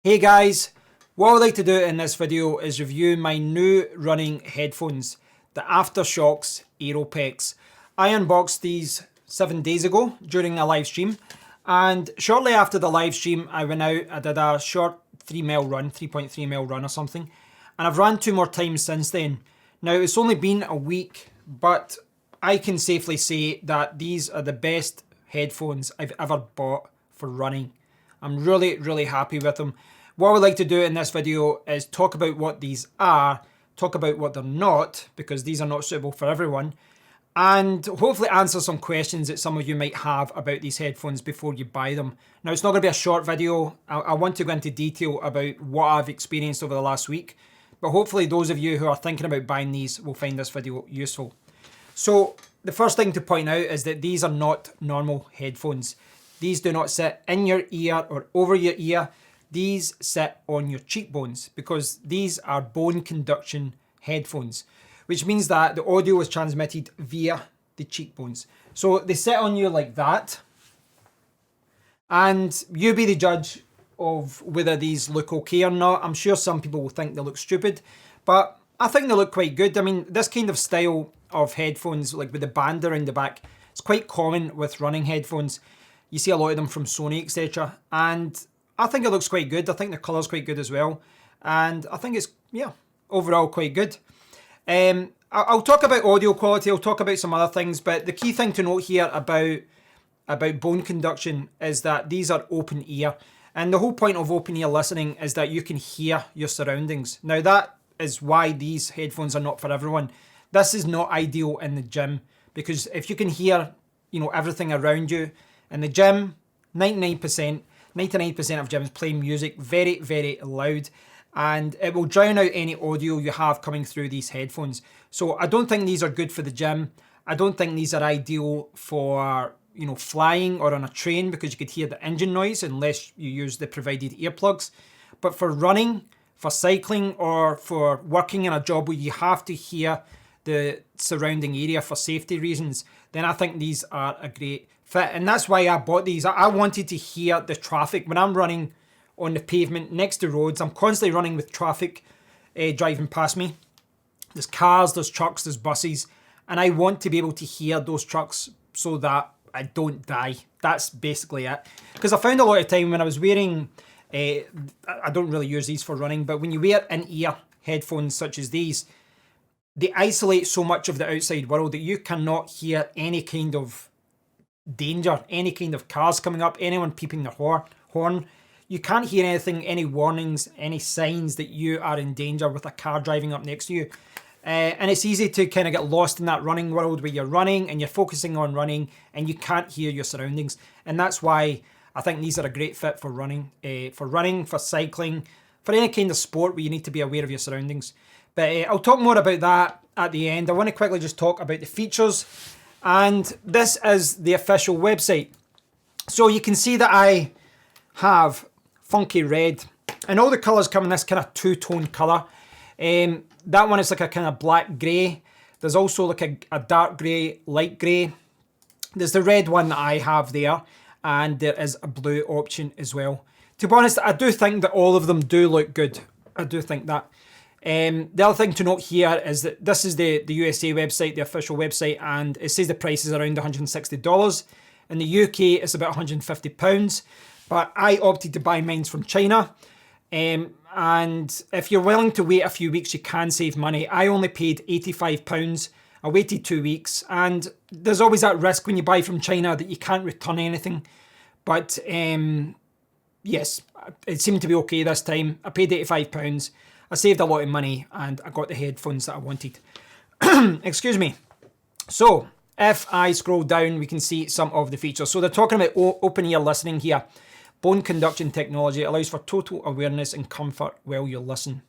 Hey guys, what I'd like to do in this video is review my new running headphones, the AfterShokz Aeropex. I unboxed these 7 days ago during a live stream, and shortly after the live stream I went out, I did a short 3 mile run, 3.3 mile run or something, and I've ran 2 more times since then. Now it's only been a week, but I can safely say that these are the best headphones I've ever bought for running. I'm really happy with them. What I would like to do in this video is talk about what these are, talk about what they're not, because these are not suitable for everyone, and hopefully answer some questions that some of you might have about these headphones before you buy them. Now it's not going to be a short video. I want to go into detail about what I've experienced over the last week, but hopefully those of you who are thinking about buying these will find this video useful. So the first thing to point out is that these are not normal headphones. These do not sit in your ear or over your ear. These sit on your cheekbones because these are bone conduction headphones, which means that the audio is transmitted via the cheekbones. So they sit on you like that, and you be the judge of whether these look okay or not. I'm sure some people will think they look stupid, but I think they look quite good. I mean, this kind of style of headphones, like with the band around the back, it's quite common with running headphones. You see a lot of them from Sony, etc. And I think it looks quite good. I think the colour's quite good as well. And I think it's, yeah, overall quite good. I'll talk about audio quality, I'll talk about some other things, but the key thing to note here about bone conduction is that these are open ear. And the whole point of open ear listening is that you can hear your surroundings. Now that is why these headphones are not for everyone. This is not ideal in the gym, because if you can hear, everything around you, in the gym, 99% of gyms play music very loud, and it will drown out any audio you have coming through these headphones. So I don't think these are good for the gym. I don't think these are ideal for, flying or on a train, because you could hear the engine noise unless you use the provided earplugs. But for running, for cycling, or for working in a job where you have to hear the surrounding area for safety reasons, then I think these are a great fit. And that's why I bought these. I wanted to hear the traffic. When I'm running on the pavement next to roads, I'm constantly running with traffic driving past me. There's cars, there's trucks, there's buses, and I want to be able to hear those trucks so that I don't die. That's basically it. Because I found a lot of time when I was wearing, I don't really use these for running, but when you wear in-ear headphones such as these, they isolate so much of the outside world that you cannot hear any kind of danger, any kind of cars coming up, anyone peeping their horn. You can't hear anything, any warnings, any signs that you are in danger with a car driving up next to you. And it's easy to kind of get lost in that running world where you're running and you're focusing on running and you can't hear your surroundings. And that's why I think these are a great fit for running, for cycling, for any kind of sport where you need to be aware of your surroundings. But I'll talk more about that at the end. I want to quickly just talk about the features. And this is the official website. So you can see that I have funky red, and all the colours come in this kind of two-tone colour. That one is like a kind of black grey. There's also like a dark grey, light grey. There's the red one that I have there, and there is a blue option as well. To be honest, I do think that all of them do look good. I do think that. The other thing to note here is that this is the USA website, the official website, and it says the price is around $160. In the UK, it's about £150, but I opted to buy mine from China. And if you're willing to wait a few weeks, you can save money. I only paid £85. I waited 2 weeks, and there's always that risk when you buy from China that you can't return anything. But yes, it seemed to be okay this time. I paid £85. I saved a lot of money and I got the headphones that I wanted. Excuse me. So if I scroll down, we can see some of the features. So they're talking about open ear listening here. Bone conduction technology allows for total awareness and comfort while you listen.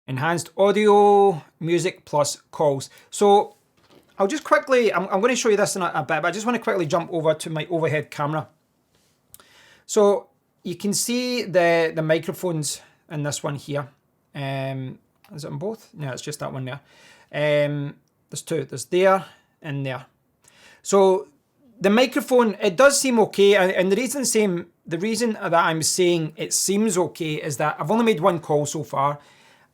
Enhanced audio, music plus calls. So I'll just quickly, I'm going to show you this in a bit, but I just want to quickly jump over to my overhead camera. So you can see the microphones in this one here. Is it on both? No, it's just that one there. There's two. There's there and there. So the microphone, it does seem okay, and the reason the reason that I'm saying it seems okay is that I've only made one call so far.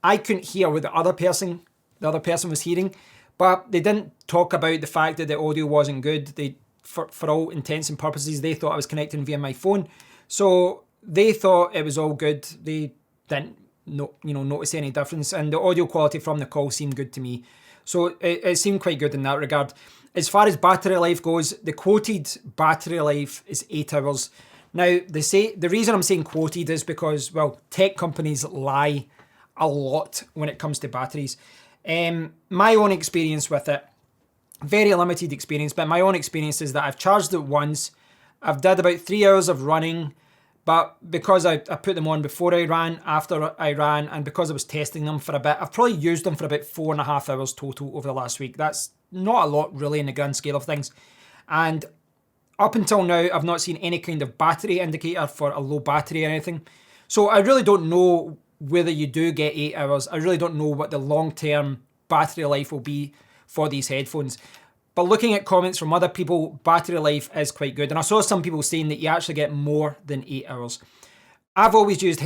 I couldn't hear what the other person was hearing, but they didn't talk about the fact that the audio wasn't good. They, for all intents and purposes, they thought I was connecting via my phone. So they thought it was all good. They didn't notice any difference, and the audio quality from the call seemed good to me. So it seemed quite good in that regard. As far as battery life goes, the quoted battery life is 8 hours. Now, they say the reason I'm saying quoted is because, well, tech companies lie a lot when it comes to batteries. My own experience with it, very limited experience, but my own experience is that I've charged it once. I've did about 3 hours of running, but because I put them on before I ran, after I ran, and because I was testing them for a bit, I've probably used them for about 4.5 hours total over the last week. That's not a lot really in the grand scale of things. And up until now, I've not seen any kind of battery indicator for a low battery or anything. So I really don't know whether you do get 8 hours. I really don't know what the long-term battery life will be for these headphones. But looking at comments from other people, battery life is quite good. And I saw some people saying that you actually get more than 8 hours. I've always used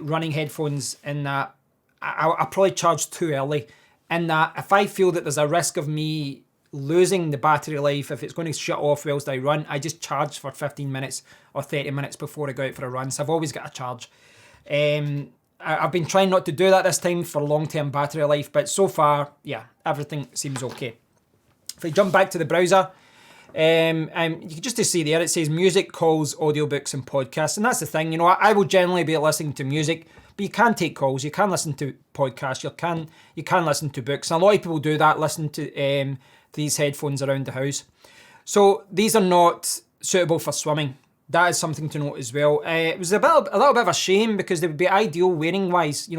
running headphones in that I probably charge too early. In that if I feel that there's a risk of me losing the battery life, if it's going to shut off whilst I run, I just charge for 15 minutes or 30 minutes before I go out for a run. So I've always got a charge. I've been trying not to do that this time for long-term battery life, but so far, yeah, everything seems okay. If I jump back to the browser, you can just see there, it says music, calls, audiobooks, and podcasts. And that's the thing, I will generally be listening to music, but you can take calls, you can listen to podcasts, you can listen to books. And a lot of people do that, listen to these headphones around the house. So these are not suitable for swimming. That is something to note as well. It was a little bit of a shame because they would be ideal wearing wise.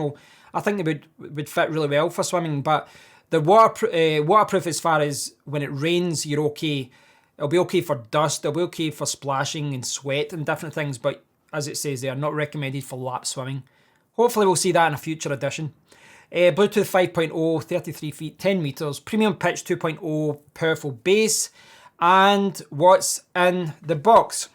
I think they would fit really well for swimming, but they're waterproof as far as when it rains, you're okay. It'll be okay for dust, it'll be okay for splashing and sweat and different things, but as it says, they are not recommended for lap swimming. Hopefully we'll see that in a future edition. Bluetooth 5.0, 33 feet, 10 meters, premium pitch 2.0, powerful bass, and what's in the box.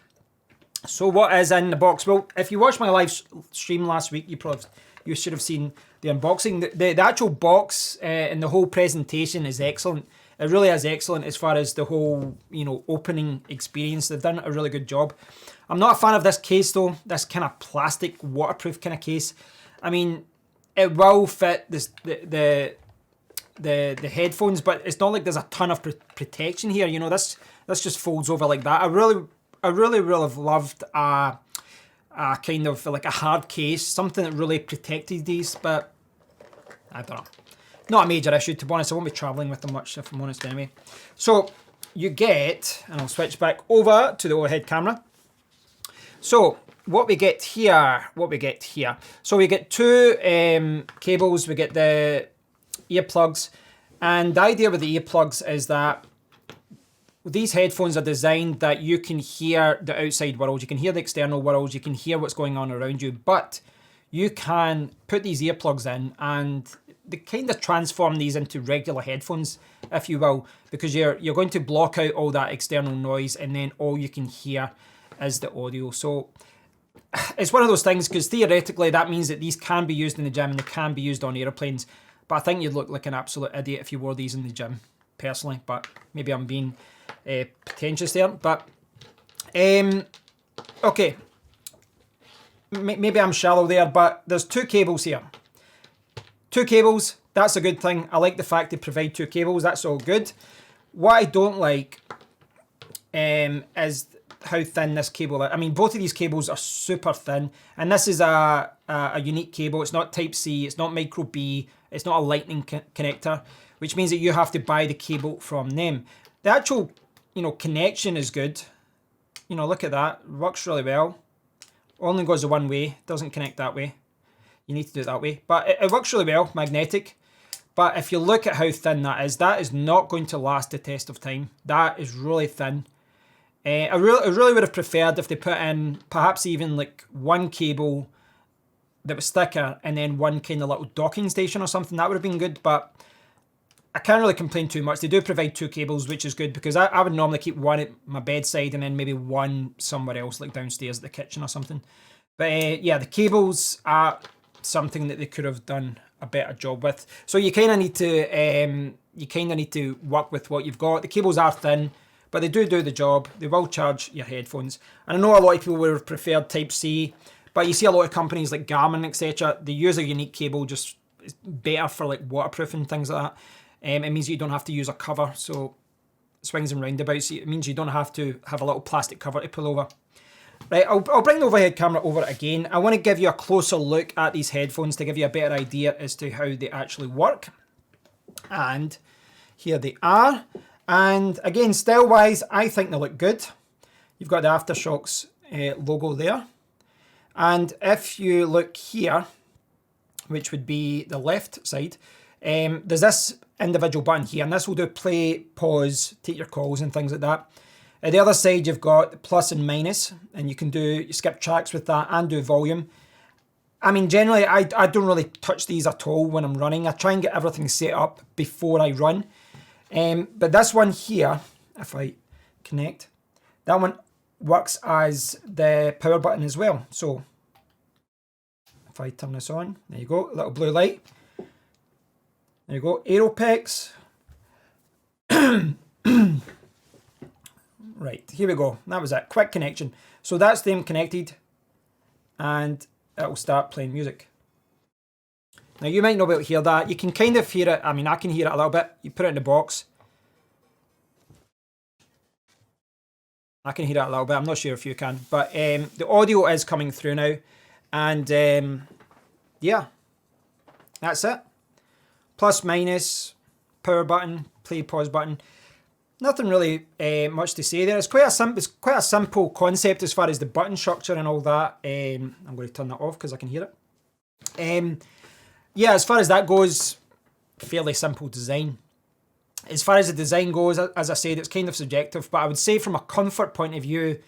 So what is in the box? Well, if you watched my live stream last week, you should have seen the unboxing. The actual box and the whole presentation is excellent. It really is excellent as far as the whole, opening experience. They've done a really good job. I'm not a fan of this case though, this kind of plastic waterproof kind of case. I mean, it will fit the headphones, but it's not like there's a ton of protection here. This just folds over like that. I really would have loved a kind of like a hard case, something that really protected these, but I don't know. Not a major issue, to be honest. I won't be traveling with them much, if I'm honest, anyway. So you get, and I'll switch back over to the overhead camera. So what we get here. So we get two cables. We get the earplugs, and the idea with the earplugs is that these headphones are designed that you can hear the outside world, you can hear the external world, you can hear what's going on around you, but you can put these earplugs in and they kind of transform these into regular headphones, if you will, because you're going to block out all that external noise and then all you can hear is the audio. So it's one of those things, because theoretically that means that these can be used in the gym and they can be used on aeroplanes, but I think you'd look like an absolute idiot if you wore these in the gym, personally, but maybe I'm being pretentious there. But okay, maybe I'm shallow there, but there's two cables here. Two cables, that's a good thing. I like the fact they provide two cables, that's all good. What I don't like is how thin this cable is. I mean, both of these cables are super thin, and this is a unique cable. It's not Type C, it's not Micro B, it's not a lightning connector, which means that you have to buy the cable from them. The actual, connection is good. Look at that, it works really well. Only goes the one way, doesn't connect that way. You need to do it that way, but it works really well, magnetic. But if you look at how thin that is not going to last the test of time. That is really thin. I really would have preferred if they put in perhaps even like one cable that was thicker and then one kind of little docking station or something. That would have been good, but I can't really complain too much. They do provide 2 cables, which is good, because I would normally keep one at my bedside and then maybe one somewhere else, like downstairs at the kitchen or something. But yeah, the cables are something that they could have done a better job with. So you kind of need to work with what you've got. The cables are thin, but they do the job. They will charge your headphones. And I know a lot of people would have preferred Type-C, but you see a lot of companies like Garmin, etc. They use a unique cable, just it's better for like waterproofing, things like that. It means you don't have to use a cover, so swings and roundabouts. It means you don't have to have a little plastic cover to pull over. Right, I'll bring the overhead camera over again. I want to give you a closer look at these headphones to give you a better idea as to how they actually work. And here they are. And again, style-wise, I think they look good. You've got the AfterShokz logo there. And if you look here, which would be the left side, there's this individual button here, and this will do play, pause, take your calls and things like that. At the other side, you've got the plus and minus, and you can skip tracks with that and do volume. I mean, generally, I don't really touch these at all when I'm running. I try and get everything set up before I run. But this one here, if I connect, that one works as the power button as well. So if I turn this on, there you go, a little blue light. There you go, Aeropex. Right, here we go. That was it. Quick connection. So that's them connected, and it'll start playing music. Now you might not be able to hear that. You can kind of hear it. I mean, I can hear it a little bit. You put it in the box. I can hear it a little bit. I'm not sure if you can, but the audio is coming through now, and yeah, that's it. Plus, minus, power button, play, pause button. Nothing really much to say there. It's quite a simple concept as far as the button structure and all that. I'm going to turn that off because I can hear it. Yeah, as far as that goes, fairly simple design. As far as the design goes, as I said, it's kind of subjective, but I would say from a comfort point of view,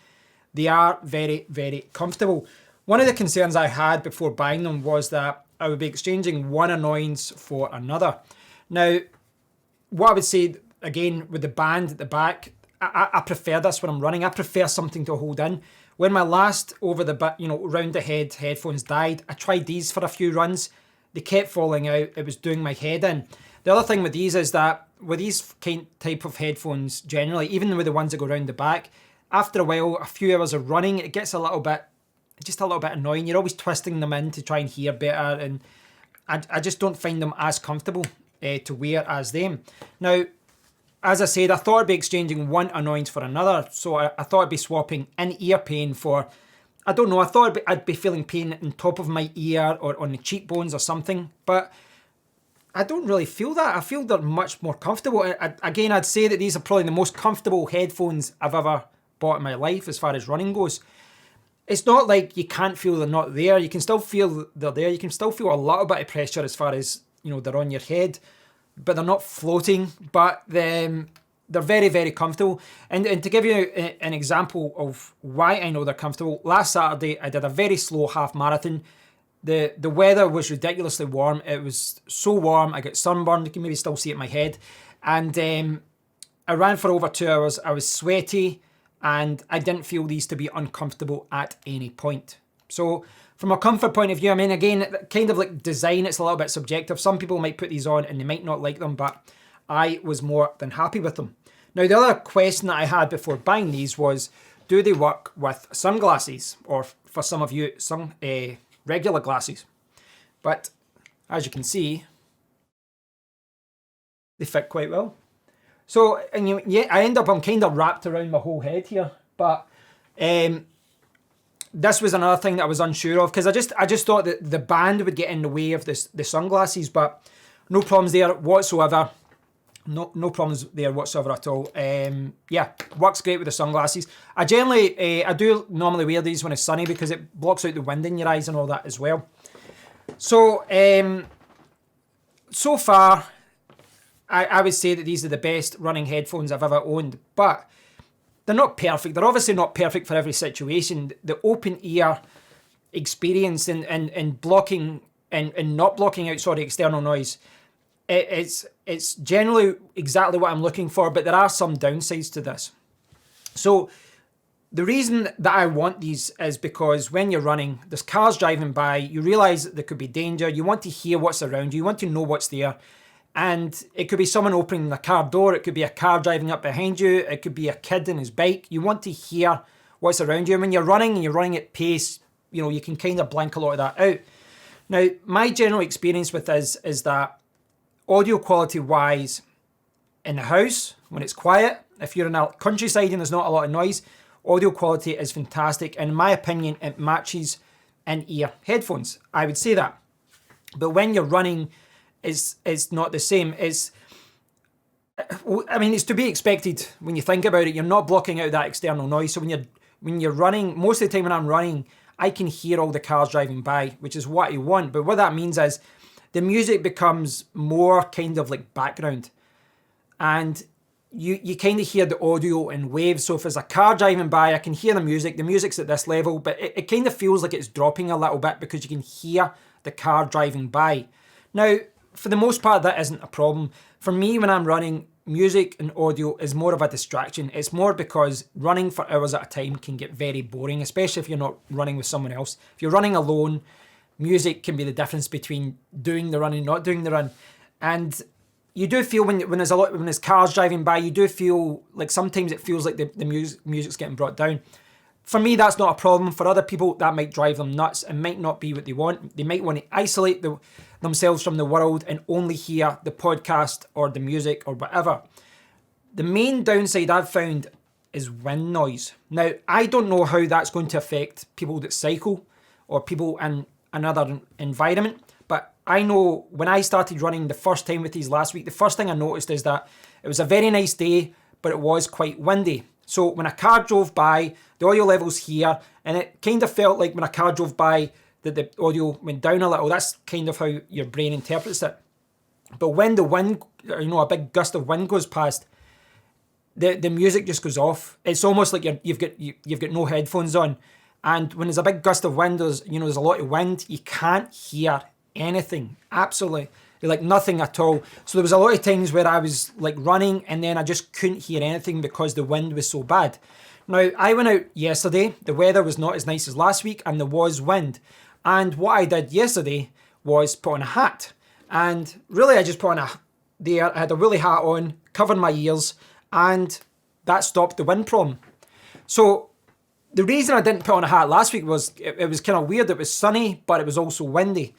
they are very, very comfortable. One of the concerns I had before buying them was that I would be exchanging one annoyance for another. Now, what I would say, again, with the band at the back, I prefer this when I'm running. I prefer something to hold in. When my last round the head headphones died, I tried these for a few runs. They kept falling out. It was doing my head in. The other thing with these is that with these type of headphones, generally, even with the ones that go round the back, after a while, a few hours of running, it gets just a little bit annoying. You're always twisting them in to try and hear better, and I just don't find them as comfortable to wear as them. Now, as I said, I thought I'd be exchanging one annoyance for another, so I thought I'd be swapping in-ear pain for, I don't know, I thought I'd be feeling pain on top of my ear or on the cheekbones or something, but I don't really feel that. I feel they're much more comfortable. Again, I'd say that these are probably the most comfortable headphones I've ever bought in my life as far as running goes. It's not like you can't feel they're not there. You can still feel they're there. You can still feel a little bit of pressure as far as, they're on your head, but they're not floating, but they're very, very comfortable. And to give you an example of why I know they're comfortable, last Saturday I did a very slow half marathon. The weather was ridiculously warm. It was so warm, I got sunburned. You can maybe still see it in my head. And I ran for over 2 hours. I was sweaty, and I didn't feel these to be uncomfortable at any point. So from a comfort point of view, I mean, again, kind of like design, it's a little bit subjective. Some people might put these on and they might not like them, but I was more than happy with them. Now, the other question that I had before buying these was, do they work with sunglasses? Or for some of you, some regular glasses? But as you can see, they fit quite well. So, and yeah, I'm kind of wrapped around my whole head here, but this was another thing that I was unsure of, because I just thought that the band would get in the way of the sunglasses, but no problems there whatsoever. No problems there whatsoever at all. Yeah, works great with the sunglasses. I do normally wear these when it's sunny because it blocks out the wind in your eyes and all that as well. So, so far, I would say that these are the best running headphones I've ever owned, but they're not perfect. They're obviously not perfect for every situation. The open ear experience and blocking and not blocking out, external noise it's generally exactly what I'm looking for, but there are some downsides to this. So the reason that I want these is because when you're running, there's cars driving by, you realize that there could be danger, you want to hear what's around you, you want to know what's there. And it could be someone opening the car door, it could be a car driving up behind you, it could be a kid in his bike. You want to hear what's around you. And when you're running and you're running at pace, you can kind of blank a lot of that out. Now, my general experience with this is that audio quality wise, in the house, when it's quiet, if you're in a countryside and there's not a lot of noise, audio quality is fantastic. And in my opinion, it matches in-ear headphones. I would say that. But when you're running, it's not the same. It's to be expected when you think about it. You're not blocking out that external noise. So when you're running, most of the time when I'm running, I can hear all the cars driving by, which is what I want. But what that means is the music becomes more kind of like background. And you kind of hear the audio in waves. So if there's a car driving by, I can hear the music. The music's at this level, but it kind of feels like it's dropping a little bit because you can hear the car driving by. Now, for the most part, that isn't a problem. For me, when I'm running, music and audio is more of a distraction. It's more because running for hours at a time can get very boring, especially if you're not running with someone else. If you're running alone, music can be the difference between doing the run and not doing the run. And you do feel when there's cars driving by, you do feel like sometimes it feels like the music's getting brought down. For me, that's not a problem. For other people, that might drive them nuts and might not be what they want. They might want to isolate themselves from the world and only hear the podcast or the music or whatever. The main downside I've found is wind noise. Now, I don't know how that's going to affect people that cycle or people in another environment, but I know when I started running the first time with these last week, the first thing I noticed is that it was a very nice day, but it was quite windy. So when a car drove by, the audio level's here, and it kind of felt like when a car drove by that the audio went down a little. That's kind of how your brain interprets it. But when the wind, a big gust of wind goes past, the music just goes off. It's almost like you've got no headphones on. And when there's a big gust of wind, there's a lot of wind, you can't hear anything. Absolutely. Like nothing at all. So there was a lot of times where I was like running and then I just couldn't hear anything because the wind was so bad. Now, I went out yesterday. The weather was not as nice as last week and there was wind. And what I did yesterday was put on a hat. And really I just put on I had a woolly hat on, covered my ears, and that stopped the wind problem. So the reason I didn't put on a hat last week was it was kind of weird. It was sunny, but it was also windy.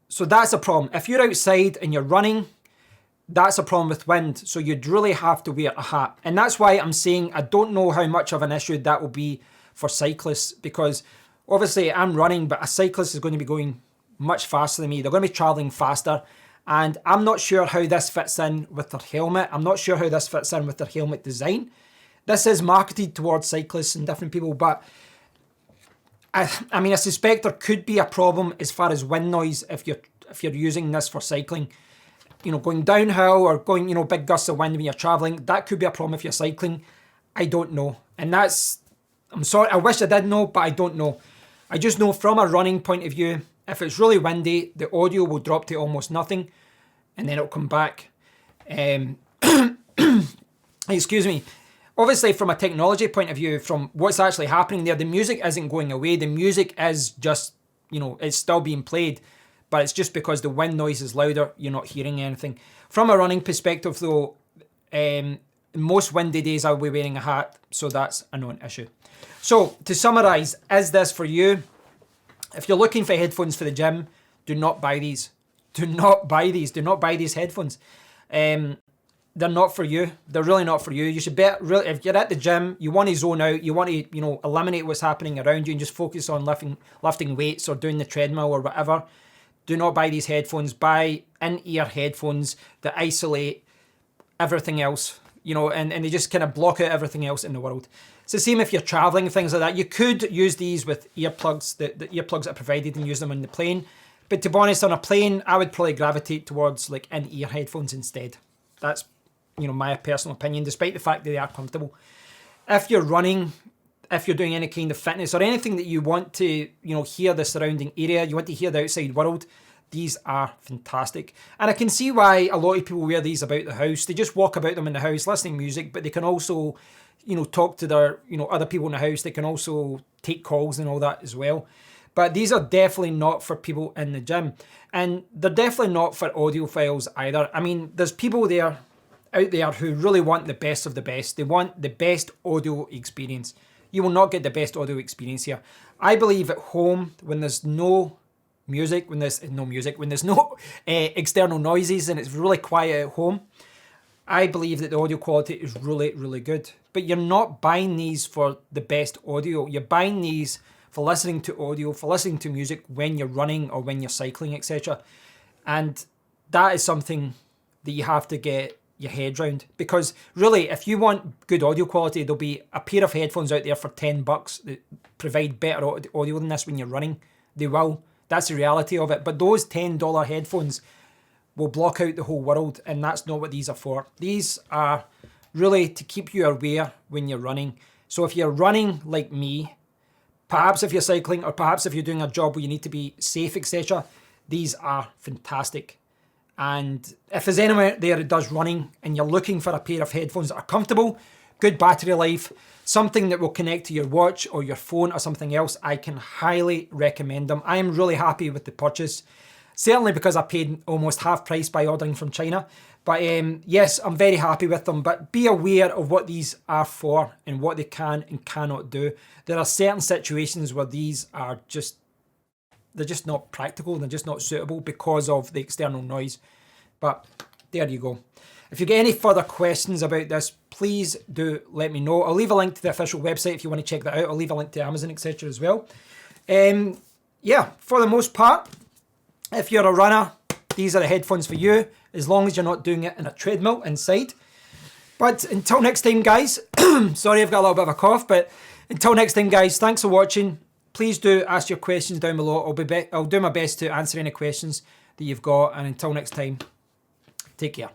So that's a problem. If you're outside and you're running, that's a problem with wind. So you'd really have to wear a hat. And that's why I'm saying I don't know how much of an issue that will be for cyclists, because obviously I'm running, but a cyclist is going to be going much faster than me. They're going to be traveling faster. And I'm not sure how this fits in with their helmet. I'm not sure how this fits in with their helmet design. This is marketed towards cyclists and different people, but I suspect there could be a problem as far as wind noise if you're using this for cycling. Going downhill or going, big gusts of wind when you're traveling, that could be a problem if you're cycling. I don't know. And I'm sorry, I wish I did know, but I don't know. I just know from a running point of view, if it's really windy, the audio will drop to almost nothing and then it'll come back. Excuse me. Obviously, from a technology point of view, from what's actually happening there, the music isn't going away. The music is just, it's still being played, but it's just because the wind noise is louder, you're not hearing anything. From a running perspective, though, most windy days I'll be wearing a hat, so that's a non-issue. So, to summarise, is this for you? If you're looking for headphones for the gym, do not buy these. Do not buy these. Do not buy these headphones. They're not for you. They're really not for you. You should if you're at the gym, you want to zone out, you want to, eliminate what's happening around you and just focus on lifting weights or doing the treadmill or whatever. Do not buy these headphones. Buy in-ear headphones that isolate everything else, and they just kind of block out everything else in the world. It's the same if you're traveling, things like that. You could use these with earplugs, the earplugs that are provided, and use them on the plane. But to be honest, on a plane, I would probably gravitate towards like in-ear headphones instead. That's my personal opinion, despite the fact that they are comfortable. If you're running, if you're doing any kind of fitness or anything that you want to, hear the surrounding area, you want to hear the outside world, these are fantastic. And I can see why a lot of people wear these about the house. They just walk about them in the house listening to music, but they can also, talk to their, other people in the house. They can also take calls and all that as well. But these are definitely not for people in the gym. And they're definitely not for audiophiles either. I mean, there's people out there who really want the best of the best. They want the best audio experience. You will not get the best audio experience here. I believe at home, when there's no music, when there's no external noises and it's really quiet at home, I believe that the audio quality is really, really good. But you're not buying these for the best audio. You're buying these for listening to audio, for listening to music when you're running or when you're cycling, etc. And that is something that you have to get your head round. Because really, if you want good audio quality, there'll be a pair of headphones out there for $10 that provide better audio than this when you're running. They will. That's the reality of it. But those $10 headphones will block out the whole world, and that's not what these are for. These are really to keep you aware when you're running. So if you're running like me, perhaps if you're cycling, or perhaps if you're doing a job where you need to be safe, etc., these are fantastic. And if there's anyone out there that does running and you're looking for a pair of headphones that are comfortable, good battery life, something that will connect to your watch or your phone or something else, I can highly recommend them. I am really happy with the purchase. Certainly because I paid almost half price by ordering from China. But yes, I'm very happy with them. But be aware of what these are for and what they can and cannot do. There are certain situations where these are they're just not practical. They're just not suitable because of the external noise. But there you go. If you get any further questions about this, please do let me know. I'll leave a link to the official website if you want to check that out. I'll leave a link to Amazon, etc. as well. Yeah, for the most part, if you're a runner, these are the headphones for you, as long as you're not doing it in a treadmill inside. But until next time, guys, sorry I've got a little bit of a cough, but until next time, guys, thanks for watching. Please do ask your questions down below. I'll do my best to answer any questions that you've got. And until next time, take care.